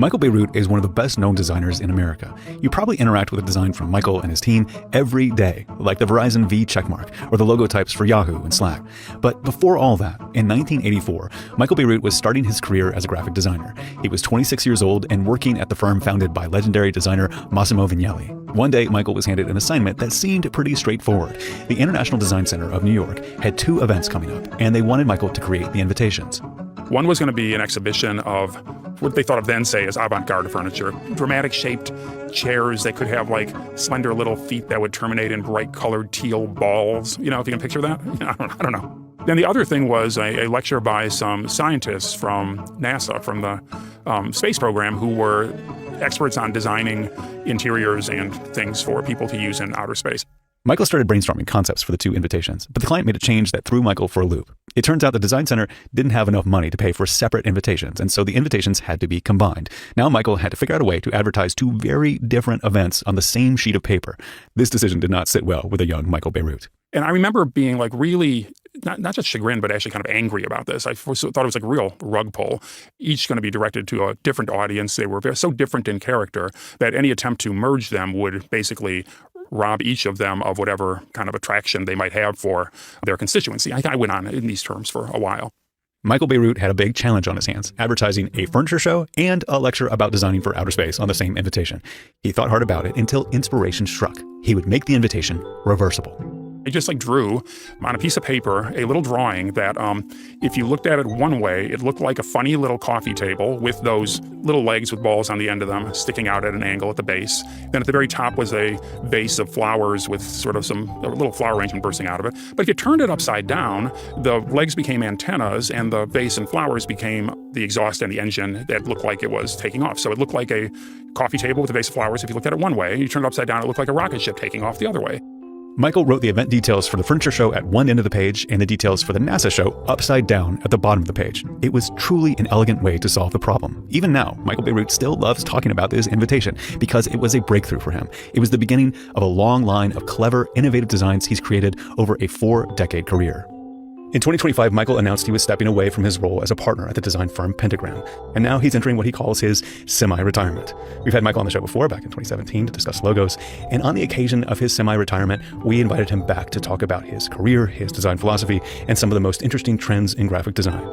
Michael Bierut is one of the best-known designers in America. You probably interact with a design from Michael and his team every day, like the Verizon V checkmark or the logo types for Yahoo and Slack. But before all that, in 1984, Michael Bierut was starting his career as a graphic designer. He was 26 years old and working at the firm founded by legendary designer Massimo Vignelli. One day, Michael was handed an assignment that seemed pretty straightforward. The International Design Center of New York had 2 events coming up, and they wanted Michael to create the invitations. One was going to be an exhibition of what they thought of then, say, as avant-garde furniture. Dramatic-shaped chairs that could have, like, slender little feet that would terminate in bright-colored teal balls. You know, if you can picture that? I don't know. Then the other thing was a lecture by some scientists from NASA, from the space program, who were experts on designing interiors and things for people to use in outer space. Michael started brainstorming concepts for the 2 invitations, but the client made a change that threw Michael for a loop. It turns out the Design Center didn't have enough money to pay for separate invitations, and so the invitations had to be combined. Now Michael had to figure out a way to advertise 2 very different events on the same sheet of paper. This decision did not sit well with a young Michael Bierut. And I remember being like really, not just chagrined, but actually kind of angry about this. I thought it was like a real rug pull, each going to be directed to a different audience. They were so different in character that any attempt to merge them would basically rob each of them of whatever kind of attraction they might have for their constituency. I went on in these terms for a while. Michael Bierut had a big challenge on his hands, advertising a furniture show and a lecture about designing for outer space on the same invitation. He thought hard about it until inspiration struck. He would make the invitation reversible. I just drew on a piece of paper a little drawing that if you looked at it one way, it looked like a funny little coffee table with those little legs with balls on the end of them sticking out at an angle at the base. Then at the very top was a vase of flowers with sort of a little flower arrangement bursting out of it. But if you turned it upside down, the legs became antennas and the vase and flowers became the exhaust and the engine that looked like it was taking off. So it looked like a coffee table with a vase of flowers if you looked at it one way. You turned it upside down, it looked like a rocket ship taking off the other way. Michael wrote the event details for the furniture show at one end of the page and the details for the NASA show upside down at the bottom of the page. It was truly an elegant way to solve the problem. Even now, Michael Bierut still loves talking about this invitation because it was a breakthrough for him. It was the beginning of a long line of clever, innovative designs he's created over a 4-decade career. In 2025, Michael announced he was stepping away from his role as a partner at the design firm Pentagram, and now he's entering what he calls his semi-retirement. We've had Michael on the show before, back in 2017, to discuss logos, and on the occasion of his semi-retirement, we invited him back to talk about his career, his design philosophy, and some of the most interesting trends in graphic design.